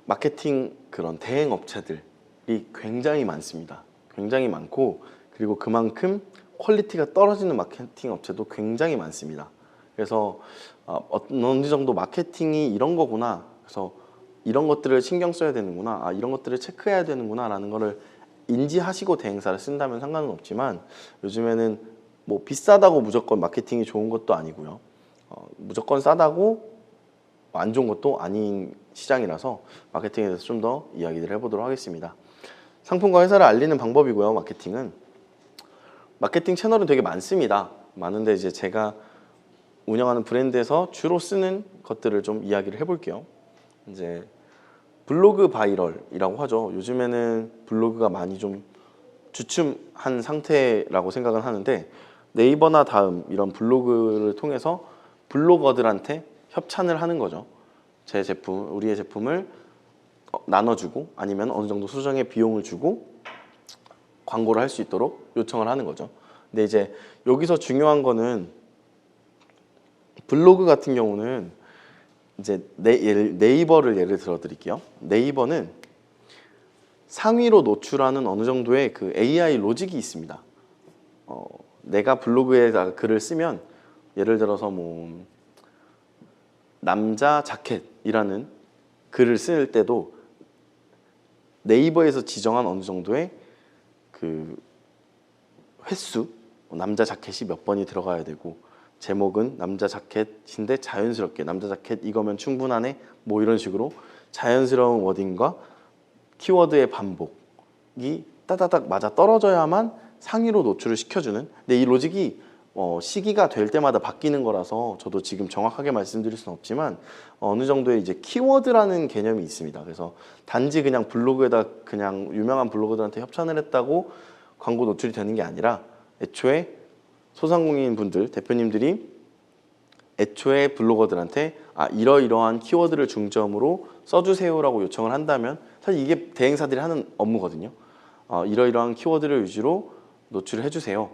마케팅 그런 대행 업체들이 굉장히 많습니다. 굉장히 많고, 그리고 그만큼 퀄리티가 떨어지는 마케팅 업체도 굉장히 많습니다. 그래서 어느 정도 마케팅이 이런 거구나, 그래서 이런 것들을 신경 써야 되는구나, 이런 것들을 체크해야 되는구나 라는 거를 인지하시고 대행사를 쓴다면 상관은 없지만, 요즘에는 뭐 비싸다고 무조건 마케팅이 좋은 것도 아니고요, 무조건 싸다고 안 좋은 것도 아닌 시장이라서 마케팅에 대해서 좀 더 이야기를 해보도록 하겠습니다. 상품과 회사를 알리는 방법이고요. 마케팅 채널은 되게 많습니다. 많은데 이제 제가 운영하는 브랜드에서 주로 쓰는 것들을 좀 이야기를 해볼게요. 이제 블로그 바이럴이라고 하죠. 요즘에는 블로그가 많이 좀 주춤한 상태라고 생각은 하는데, 네이버나 다음 이런 블로그를 통해서 블로거들한테 협찬을 하는 거죠. 우리의 제품을 나눠주고 아니면 어느 정도 수정의 비용을 주고 광고를 할 수 있도록 요청을 하는 거죠. 근데 이제 여기서 중요한 거는 블로그 같은 경우는 이제 네이버를 예를 들어 드릴게요. 네이버는 상위로 노출하는 어느 정도의 그 AI 로직이 있습니다. 내가 블로그에다가 글을 쓰면 예를 들어서 뭐 남자 자켓이라는 글을 쓸 때도 네이버에서 지정한 어느 정도의 그 횟수, 남자 자켓이 몇 번이 들어가야 되고 제목은 남자 자켓인데 자연스럽게 남자 자켓 이거면 충분하네 뭐 이런 식으로 자연스러운 워딩과 키워드의 반복이 따다닥 맞아 떨어져야만 상위로 노출을 시켜주는. 근데 이 로직이 시기가 될 때마다 바뀌는 거라서 저도 지금 정확하게 말씀드릴 수는 없지만 어느 정도의 이제 키워드라는 개념이 있습니다. 그래서 단지 그냥 블로그에다 그냥 유명한 블로거들한테 협찬을 했다고 광고 노출이 되는 게 아니라 애초에 소상공인 분들, 대표님들이 애초에 블로거들한테 이러이러한 키워드를 중점으로 써주세요라고 요청을 한다면 사실 이게 대행사들이 하는 업무거든요. 이러이러한 키워드를 위주로 노출을 해주세요.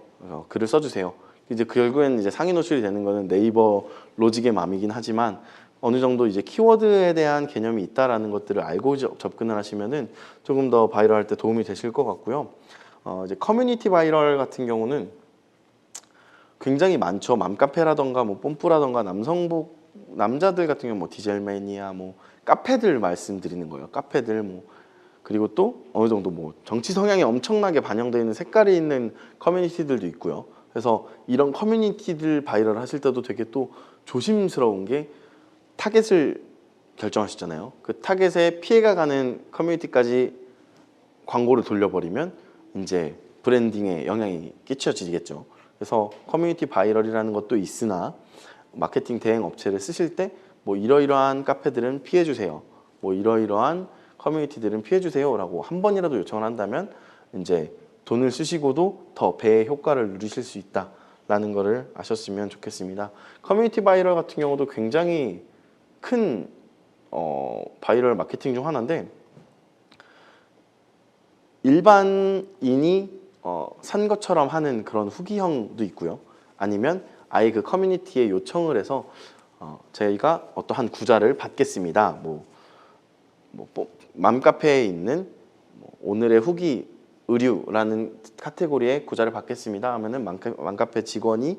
글을 써주세요. 이제 결국에는 이제 상위 노출이 되는 거는 네이버 로직의 맘이긴 하지만 어느 정도 이제 키워드에 대한 개념이 있다라는 것들을 알고 접근을 하시면은 조금 더 바이럴할 때 도움이 되실 것 같고요. 이제 커뮤니티 바이럴 같은 경우는 굉장히 많죠. 맘카페라던가 뭐 뽐뿌라던가 남자들 같은 경우 뭐 디젤매니아 뭐 카페들 말씀드리는 거예요. 카페들 뭐 그리고 또 어느 정도 뭐 정치 성향이 엄청나게 반영되어 있는 색깔이 있는 커뮤니티들도 있고요. 그래서 이런 커뮤니티들 바이럴 하실 때도 되게 또 조심스러운 게 타겟을 결정하시잖아요. 그 타겟에 피해가 가는 커뮤니티까지 광고를 돌려버리면 이제 브랜딩에 영향이 끼쳐지겠죠. 그래서 커뮤니티 바이럴이라는 것도 있으나 마케팅 대행 업체를 쓰실 때 뭐 이러이러한 카페들은 피해 주세요. 뭐 이러이러한 커뮤니티들은 피해 주세요 라고 한 번이라도 요청을 한다면 이제 돈을 쓰시고도 더 배의 효과를 누리실 수 있다라는 거를 아셨으면 좋겠습니다. 커뮤니티 바이럴 같은 경우도 굉장히 큰 바이럴 마케팅 중 하나인데 일반인이 산 것처럼 하는 그런 후기형도 있고요. 아니면 아예 그 커뮤니티에 요청을 해서 저희가 어떠한 구자를 받겠습니다. 맘카페에 있는 오늘의 후기 의류라는 카테고리에 구자를 받겠습니다 하면은 맘카페 직원이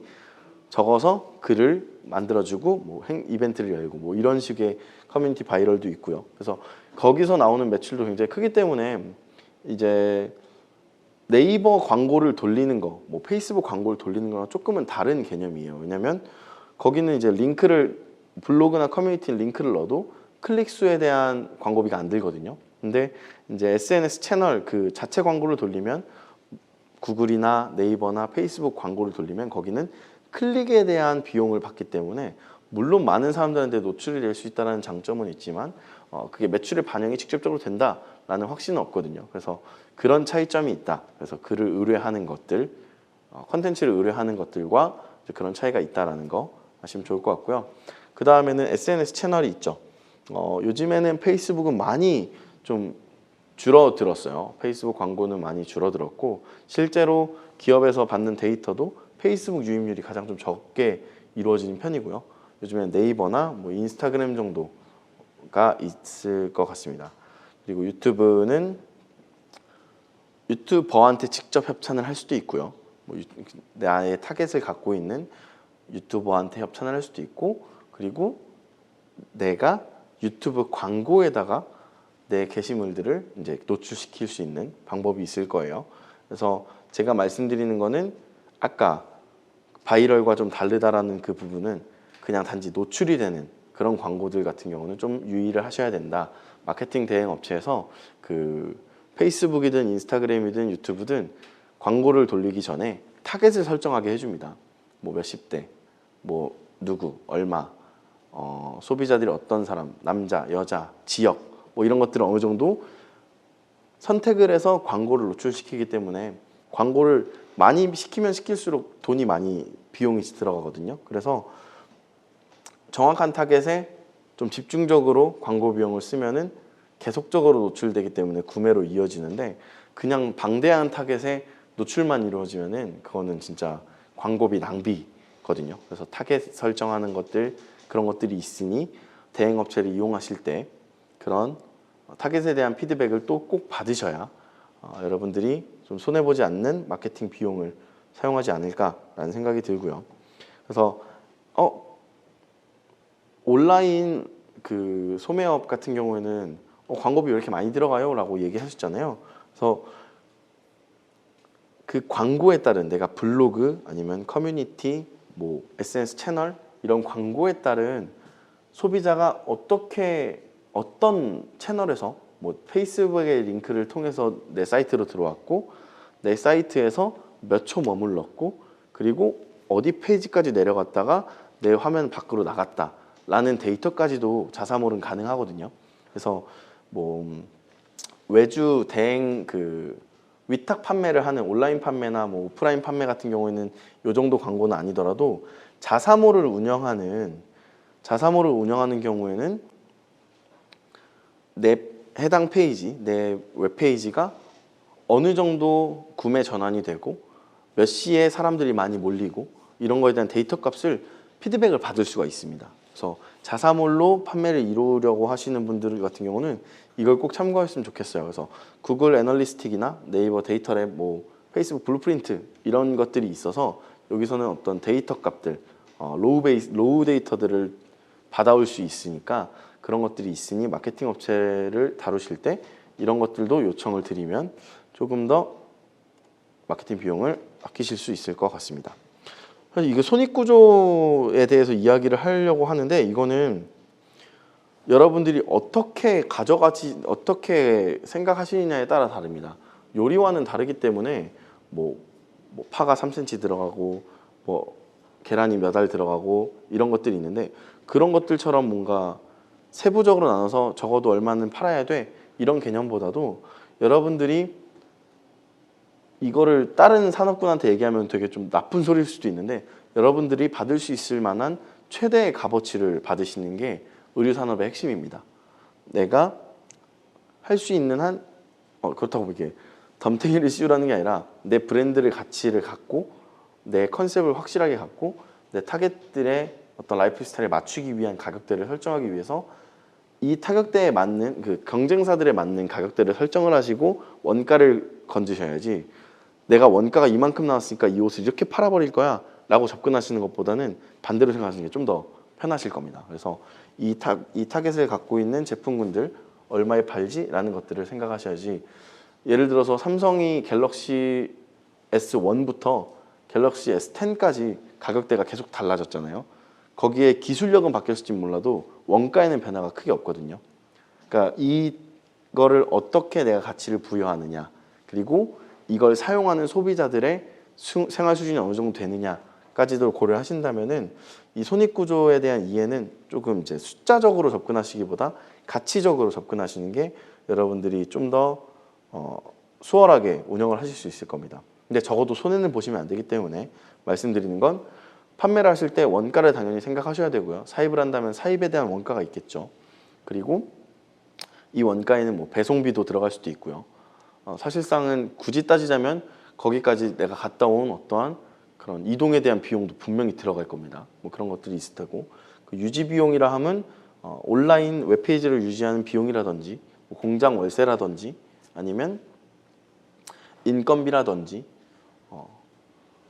적어서 글을 만들어주고 뭐 이벤트를 열고 뭐 이런 식의 커뮤니티 바이럴도 있고요. 그래서 거기서 나오는 매출도 굉장히 크기 때문에 이제 네이버 광고를 돌리는 거, 뭐 페이스북 광고를 돌리는 거랑 조금은 다른 개념이에요. 왜냐면 거기는 이제 링크를 블로그나 커뮤니티 링크를 넣어도 클릭 수에 대한 광고비가 안 들거든요. 근데 이제 SNS 채널 그 자체 광고를 돌리면 구글이나 네이버나 페이스북 광고를 돌리면 거기는 클릭에 대한 비용을 받기 때문에 물론 많은 사람들한테 노출이 될 수 있다는 장점은 있지만 그게 매출에 반영이 직접적으로 된다라는 확신은 없거든요. 그래서 그런 차이점이 있다. 그래서 글을 의뢰하는 것들, 컨텐츠를 의뢰하는 것들과 그런 차이가 있다라는 거 아시면 좋을 것 같고요. 그 다음에는 SNS 채널이 있죠. 요즘에는 페이스북은 많이 좀 줄어들었어요. 페이스북 광고는 많이 줄어들었고 실제로 기업에서 받는 데이터도 페이스북 유입률이 가장 좀 적게 이루어지는 편이고요. 요즘에는 네이버나 뭐 인스타그램 정도가 있을 것 같습니다. 그리고 유튜브는 유튜버한테 직접 협찬을 할 수도 있고요. 나의 타겟을 갖고 있는 유튜버한테 협찬을 할 수도 있고 그리고 내가 유튜브 광고에다가 내 게시물들을 이제 노출시킬 수 있는 방법이 있을 거예요. 그래서 제가 말씀드리는 거는 아까 바이럴과 좀 다르다라는 그 부분은 그냥 단지 노출이 되는 그런 광고들 같은 경우는 좀 유의를 하셔야 된다. 마케팅 대행 업체에서 그 페이스북이든 인스타그램이든 유튜브든 광고를 돌리기 전에 타겟을 설정하게 해줍니다. 뭐 몇십 대, 뭐 누구, 얼마, 소비자들이 어떤 사람, 남자, 여자, 지역 뭐 이런 것들을 어느 정도 선택을 해서 광고를 노출시키기 때문에 광고를 많이 시키면 시킬수록 돈이 많이 비용이 들어가거든요. 그래서 정확한 타겟에 좀 집중적으로 광고 비용을 쓰면은 계속적으로 노출되기 때문에 구매로 이어지는데 그냥 방대한 타겟에 노출만 이루어지면은 그거는 진짜 광고비 낭비거든요. 그래서 타겟 설정하는 것들 그런 것들이 있으니 대행업체를 이용하실 때 그런 타겟에 대한 피드백을 또 꼭 받으셔야 여러분들이 좀 손해보지 않는 마케팅 비용을 사용하지 않을까라는 생각이 들고요. 그래서 온라인 그 소매업 같은 경우에는 광고비 왜 이렇게 많이 들어가요? 라고 얘기하셨잖아요. 그래서 그 광고에 따른 내가 블로그 아니면 커뮤니티, 뭐 SNS 채널 이런 광고에 따른 소비자가 어떤 채널에서 뭐 페이스북의 링크를 통해서 내 사이트로 들어왔고 내 사이트에서 몇 초 머물렀고 그리고 어디 페이지까지 내려갔다가 내 화면 밖으로 나갔다라는 데이터까지도 자사몰은 가능하거든요. 그래서 뭐 외주 대행 그 위탁 판매를 하는 온라인 판매나 뭐 오프라인 판매 같은 경우에는 이 정도 광고는 아니더라도 자사몰을 운영하는 경우에는 내 해당 페이지, 내 웹페이지가 어느 정도 구매 전환이 되고 몇 시에 사람들이 많이 몰리고 이런 거에 대한 데이터 값을 피드백을 받을 수가 있습니다. 그래서 자사몰로 판매를 이루려고 하시는 분들 같은 경우는 이걸 꼭 참고했으면 좋겠어요. 그래서 구글 애널리스틱이나 네이버 데이터랩, 뭐 페이스북 블루프린트 이런 것들이 있어서 여기서는 어떤 데이터 값들, 로우 데이터들을 받아올 수 있으니까 그런 것들이 있으니 마케팅 업체를 다루실 때 이런 것들도 요청을 드리면 조금 더 마케팅 비용을 아끼실 수 있을 것 같습니다. 사실 이게 손익구조에 대해서 이야기를 하려고 하는데 이거는 여러분들이 어떻게 생각하시느냐에 따라 다릅니다. 요리와는 다르기 때문에 뭐 파가 3cm 들어가고 뭐 계란이 몇 알 들어가고 이런 것들이 있는데 그런 것들처럼 뭔가 세부적으로 나눠서 적어도 얼마는 팔아야 돼 이런 개념보다도 여러분들이 이거를 다른 산업군한테 얘기하면 되게 좀 나쁜 소리일 수도 있는데 여러분들이 받을 수 있을 만한 최대의 값어치를 받으시는 게 의류산업의 핵심입니다. 내가 할 수 있는 한 그렇다고 이게 덤탱이를 씌우라는 게 아니라 내 브랜드를 가치를 갖고 내 컨셉을 확실하게 갖고 내 타겟들의 어떤 라이프 스타일에 맞추기 위한 가격대를 설정하기 위해서 이 타격대에 맞는 그 경쟁사들에 맞는 가격대를 설정을 하시고 원가를 건드셔야지 내가 원가가 이만큼 나왔으니까 이 옷을 이렇게 팔아버릴 거야 라고 접근하시는 것보다는 반대로 생각하시는 게 좀 더 편하실 겁니다. 그래서 이 타겟을 갖고 있는 제품군들 얼마에 팔지? 라는 것들을 생각하셔야지 예를 들어서 삼성이 갤럭시 S1부터 갤럭시 S10까지 가격대가 계속 달라졌잖아요. 거기에 기술력은 바뀌었을지 몰라도 원가에는 변화가 크게 없거든요. 그러니까 이거를 어떻게 내가 가치를 부여하느냐 그리고 이걸 사용하는 소비자들의 생활 수준이 어느 정도 되느냐까지도 고려하신다면은 이 손익구조에 대한 이해는 조금 이제 숫자적으로 접근하시기보다 가치적으로 접근하시는 게 여러분들이 좀 더 수월하게 운영을 하실 수 있을 겁니다. 근데 적어도 손해는 보시면 안 되기 때문에 말씀드리는 건 판매를 하실 때 원가를 당연히 생각하셔야 되고요. 사입을 한다면 사입에 대한 원가가 있겠죠. 그리고 이 원가에는 뭐 배송비도 들어갈 수도 있고요. 사실상은 굳이 따지자면 거기까지 내가 갔다 온 어떠한 그런 이동에 대한 비용도 분명히 들어갈 겁니다. 뭐 그런 것들이 있을 테고 그 유지 비용이라 하면 온라인 웹페이지를 유지하는 비용이라든지 뭐 공장 월세라든지 아니면 인건비라든지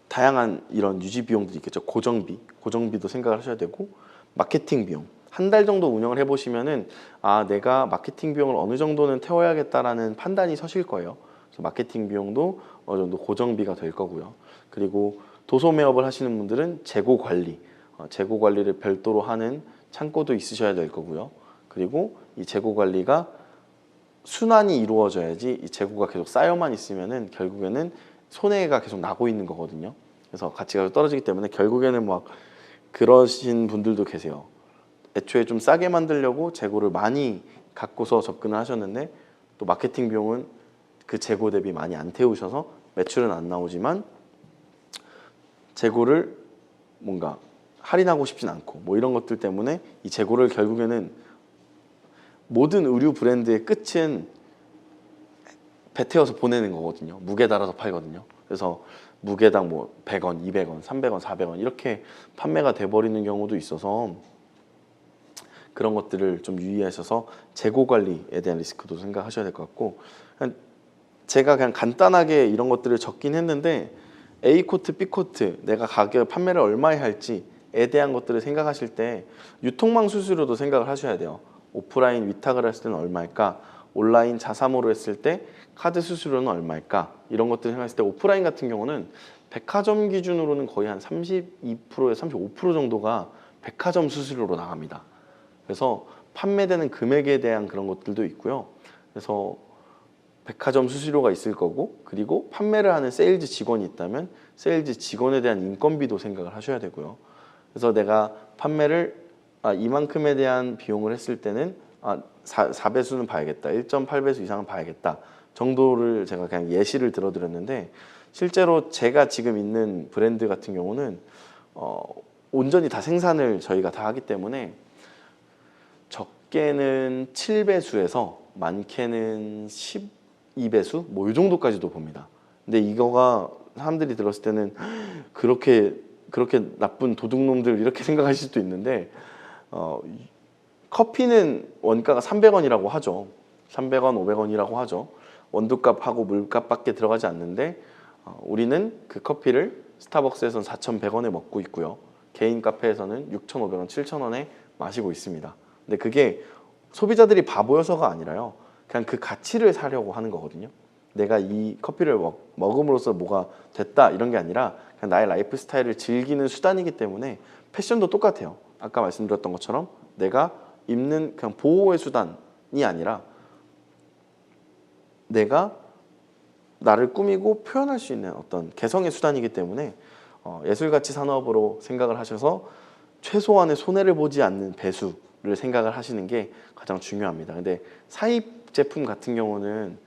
다양한 이런 유지 비용들이 있겠죠. 고정비도 생각을 하셔야 되고 마케팅 비용 한 달 정도 운영을 해보시면은 내가 마케팅 비용을 어느 정도는 태워야겠다라는 판단이 서실 거예요. 그래서 마케팅 비용도 어느 정도 고정비가 될 거고요. 그리고 도소매업을 하시는 분들은 재고 관리를 별도로 하는 창고도 있으셔야 될 거고요. 그리고 이 재고 관리가 순환이 이루어져야지 이 재고가 계속 쌓여만 있으면은 결국에는 손해가 계속 나고 있는 거거든요. 그래서 가치가 떨어지기 때문에 결국에는 막 그러신 분들도 계세요. 애초에 좀 싸게 만들려고 재고를 많이 갖고서 접근을 하셨는데 또 마케팅 비용은 그 재고 대비 많이 안 태우셔서 매출은 안 나오지만 재고를 뭔가 할인하고 싶진 않고 뭐 이런 것들 때문에 이 재고를 결국에는 모든 의류 브랜드의 끝은 배 태워서 보내는 거거든요. 무게 달아서 팔거든요. 그래서 무게당 뭐 100원, 200원, 300원, 400원 이렇게 판매가 돼버리는 경우도 있어서 그런 것들을 좀 유의하셔서 재고 관리에 대한 리스크도 생각하셔야 될 것 같고 제가 그냥 간단하게 이런 것들을 적긴 했는데 A 코트, B 코트 내가 가격 판매를 얼마에 할지에 대한 것들을 생각하실 때 유통망 수수료도 생각을 하셔야 돼요. 오프라인 위탁을 했을 때는 얼마일까? 온라인 자사모로 했을 때 카드 수수료는 얼마일까? 이런 것들 생각했을 때 오프라인 같은 경우는 백화점 기준으로는 거의 한 32%에서 35% 정도가 백화점 수수료로 나갑니다. 그래서 판매되는 금액에 대한 그런 것들도 있고요. 그래서 백화점 수수료가 있을 거고, 그리고 판매를 하는 세일즈 직원이 있다면 세일즈 직원에 대한 인건비도 생각을 하셔야 되고요. 그래서 내가 판매를 이만큼에 대한 비용을 했을 때는 4배수는 봐야겠다, 1.8배수 이상은 봐야겠다 정도를 제가 그냥 예시를 들어드렸는데, 실제로 제가 지금 있는 브랜드 같은 경우는 온전히 다 생산을 저희가 다 하기 때문에 적게는 7배수에서 많게는 12배수 뭐 이 정도까지도 봅니다. 근데 이거가 사람들이 들었을 때는 그렇게 나쁜 도둑놈들 이렇게 생각하실 수도 있는데, 커피는 원가가 300원이라고 하죠. 300원, 500원이라고 하죠. 원두값하고 물값밖에 들어가지 않는데 우리는 그 커피를 스타벅스에서는 4,100원에 먹고 있고요. 개인 카페에서는 6,500원, 7,000원에 마시고 있습니다. 근데 그게 소비자들이 바보여서가 아니라요. 그냥 그 가치를 사려고 하는 거거든요. 내가 이 커피를 먹음으로써 뭐가 됐다 이런 게 아니라 그냥 나의 라이프 스타일을 즐기는 수단이기 때문에 패션도 똑같아요. 아까 말씀드렸던 것처럼 내가 입는 그냥 보호의 수단이 아니라 내가 나를 꾸미고 표현할 수 있는 어떤 개성의 수단이기 때문에 예술가치 산업으로 생각을 하셔서 최소한의 손해를 보지 않는 배수를 생각을 하시는 게 가장 중요합니다. 근데 사입 제품 같은 경우는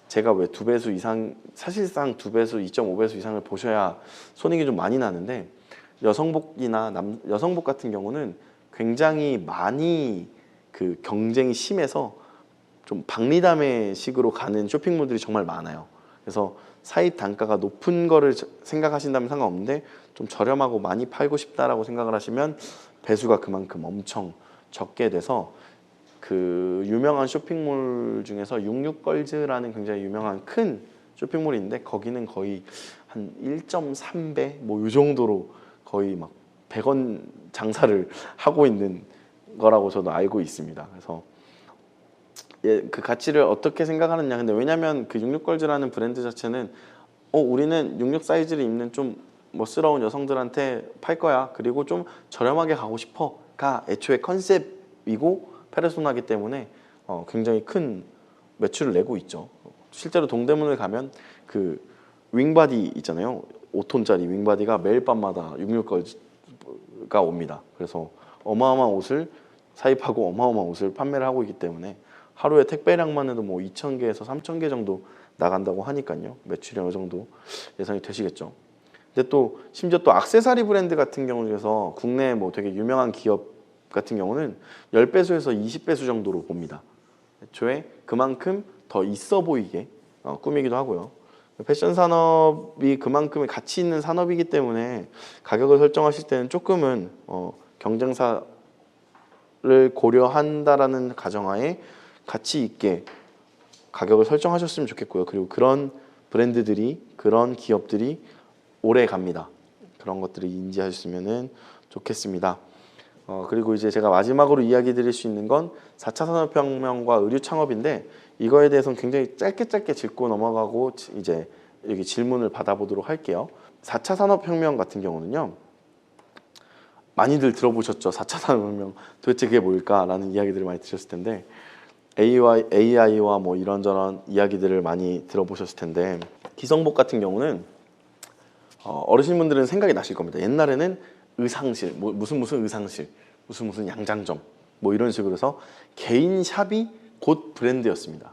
제가 왜 2배수 이상, 사실상 2배수, 2.5배수 이상을 보셔야 손익이 좀 많이 나는데, 여성복이나 여성복 같은 경우는 굉장히 많이 그 경쟁이 심해서 좀 박리담회식으로 가는 쇼핑몰들이 정말 많아요. 그래서 사입 단가가 높은 거를 생각하신다면 상관없는데 좀 저렴하고 많이 팔고 싶다라고 생각을 하시면 배수가 그만큼 엄청 적게 돼서, 그 유명한 쇼핑몰 중에서 66걸즈라는 굉장히 유명한 큰 쇼핑몰이 있는데 거기는 거의 한 1.3배 뭐 이 정도로 거의 막 100원 장사를 하고 있는 거라고 저도 알고 있습니다. 그래서 그 가치를 어떻게 생각하느냐. 근데 왜냐면 그 66걸즈라는 브랜드 자체는 우리는 66 사이즈를 입는 좀 멋스러운 여성들한테 팔 거야. 그리고 좀 저렴하게 가고 싶어가 애초에 컨셉이고 페르소나기 때문에 굉장히 큰 매출을 내고 있죠. 실제로 동대문을 가면 그 윙바디 있잖아요. 5톤짜리 윙바디가 매일 밤마다 66걸즈가 옵니다. 그래서 어마어마한 옷을 사입하고 어마어마한 옷을 판매를 하고 있기 때문에 하루에 택배량만 해도 뭐 2,000개에서 3,000개 정도 나간다고 하니까요. 매출이 어느 정도 예상이 되시겠죠. 근데 또 심지어 또 액세서리 브랜드 같은 경우 중에서 국내 뭐 되게 유명한 기업 같은 경우는 10배수에서 20배수 정도로 봅니다. 애초에 그만큼 더 있어 보이게 꾸미기도 하고요. 패션 산업이 그만큼의 가치 있는 산업이기 때문에 가격을 설정하실 때는 조금은 경쟁사를 고려한다라는 가정하에 가치 있게 가격을 설정하셨으면 좋겠고요. 그리고 그런 브랜드들이, 그런 기업들이 오래 갑니다. 그런 것들을 인지하셨으면 좋겠습니다. 그리고 이제 제가 마지막으로 이야기 드릴 수 있는 건 4차 산업혁명과 의류 창업인데, 이거에 대해서는 굉장히 짧게 짚고 넘어가고 이제 여기 질문을 받아보도록 할게요. 4차 산업혁명 같은 경우는요, 많이들 들어보셨죠? 4차 산업혁명 도대체 그게 뭘까라는 이야기들을 많이 들으셨을 텐데, AI와 뭐 이런저런 이야기들을 많이 들어보셨을 텐데, 기성복 같은 경우는 어르신분들은 생각이 나실 겁니다. 옛날에는 의상실, 뭐 무슨 의상실, 무슨 양장점 뭐 이런 식으로 해서 개인 샵이 곧 브랜드였습니다.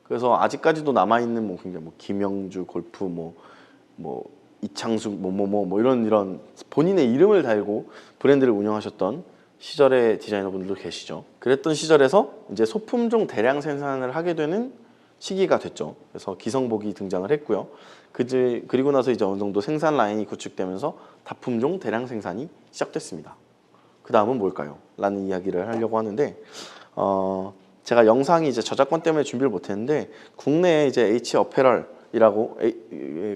그래서 아직까지도 남아있는 뭐 굉장히 뭐 김영주 골프 뭐 이창숙 뭐 이런 본인의 이름을 달고 브랜드를 운영하셨던 시절의 디자이너분들도 계시죠. 그랬던 시절에서 이제 소품종 대량 생산을 하게 되는 시기가 됐죠. 그래서 기성복이 등장을 했고요. 그리고 나서 이제 어느 정도 생산 라인이 구축되면서 다품종 대량 생산이 시작됐습니다. 그 다음은 뭘까요? 라는 이야기를 하려고 하는데, 제가 영상이 이제 저작권 때문에 준비를 못했는데 국내에 이제 H 어페럴 어페럴이라고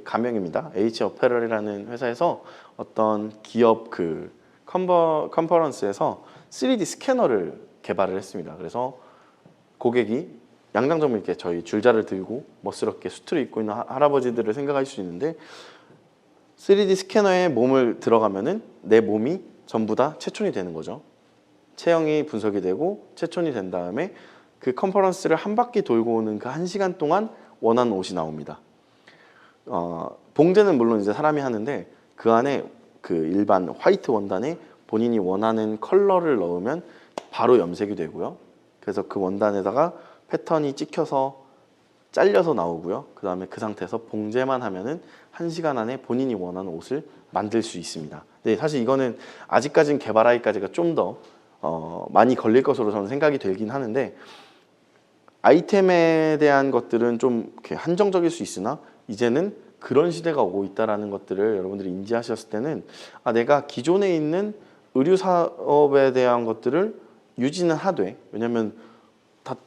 가명입니다. H 어페럴이라는 회사에서 어떤 기업 그 컨퍼런스에서 3D 스캐너를 개발을 했습니다. 그래서 고객이 양장점을 이렇게 저희 줄자를 들고 멋스럽게 수트를 입고 있는 할아버지들을 생각할 수 있는데 3D 스캐너에 몸을 들어가면은 내 몸이 전부 다 체촌이 되는 거죠. 체형이 분석이 되고 체촌이 된 다음에 그 컨퍼런스를 한 바퀴 돌고 오는 그 1시간 동안 원하는 옷이 나옵니다. 봉제는 물론 이제 사람이 하는데 그 안에 그 일반 화이트 원단에 본인이 원하는 컬러를 넣으면 바로 염색이 되고요. 그래서 그 원단에다가 패턴이 찍혀서 잘려서 나오고요. 그 다음에 그 상태에서 봉제만 하면은 1시간 안에 본인이 원하는 옷을 만들 수 있습니다. 네, 사실 이거는 아직까지는 개발하기까지가 좀 더 많이 걸릴 것으로 저는 생각이 들긴 하는데 아이템에 대한 것들은 좀 이렇게 한정적일 수 있으나 이제는 그런 시대가 오고 있다는 것들을 여러분들이 인지하셨을 때는 내가 기존에 있는 의류 사업에 대한 것들을 유지는 하되 왜냐하면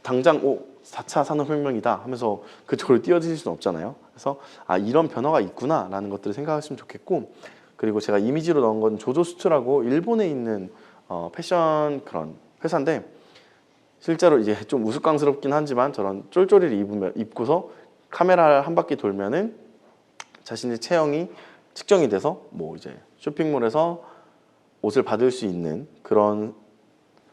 당장 4차 산업혁명이다 하면서 그쪽으로 뛰어드실 수는 없잖아요. 그래서 이런 변화가 있구나 라는 것들을 생각하시면 좋겠고 그리고 제가 이미지로 넣은 건 조조수트라고 일본에 있는 패션 그런 회사인데 실제로 이제 좀 우스꽝스럽긴 하지만 저런 쫄쫄이를 입고서 카메라를 한 바퀴 돌면은 자신의 체형이 측정이 돼서 뭐 이제 쇼핑몰에서 옷을 받을 수 있는 그런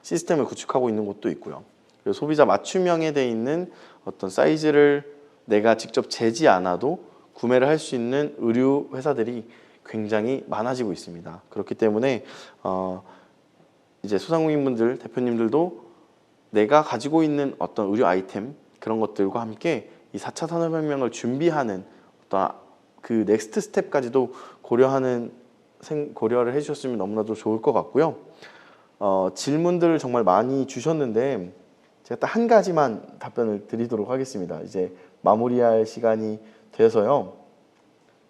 시스템을 구축하고 있는 곳도 있고요. 그리고 소비자 맞춤형에 돼 있는 어떤 사이즈를 내가 직접 재지 않아도 구매를 할 수 있는 의류 회사들이 굉장히 많아지고 있습니다. 그렇기 때문에 이제 소상공인분들 대표님들도 내가 가지고 있는 어떤 의류 아이템 그런 것들과 함께 이 4차 산업혁명을 준비하는 어떤 그 넥스트 스텝까지도 고려를 해주셨으면 너무나도 좋을 것 같고요. 질문들을 정말 많이 주셨는데 제가 딱 한 가지만 답변을 드리도록 하겠습니다. 이제 마무리할 시간이 돼서요.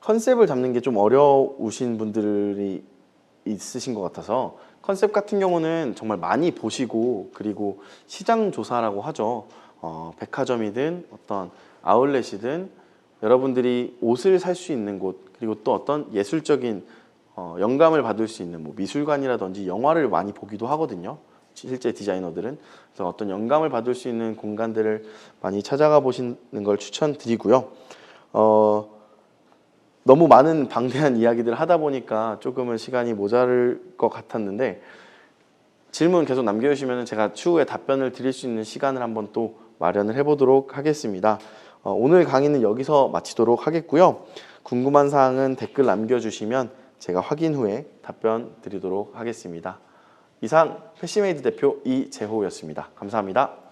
컨셉을 잡는 게 좀 어려우신 분들이 있으신 것 같아서 컨셉 같은 경우는 정말 많이 보시고 그리고 시장 조사라고 하죠. 백화점이든 어떤 아울렛이든 여러분들이 옷을 살 수 있는 곳 그리고 또 어떤 예술적인 영감을 받을 수 있는 뭐 미술관이라든지 영화를 많이 보기도 하거든요. 실제 디자이너들은. 그래서 어떤 영감을 받을 수 있는 공간들을 많이 찾아가 보시는 걸 추천드리고요. 너무 많은 방대한 이야기들을 하다 보니까 조금은 시간이 모자랄 것 같았는데 질문 계속 남겨주시면 제가 추후에 답변을 드릴 수 있는 시간을 한번 또 마련을 해보도록 하겠습니다. 오늘 강의는 여기서 마치도록 하겠고요. 궁금한 사항은 댓글 남겨주시면 제가 확인 후에 답변 드리도록 하겠습니다. 이상 패시메이드 대표 이재호였습니다. 감사합니다.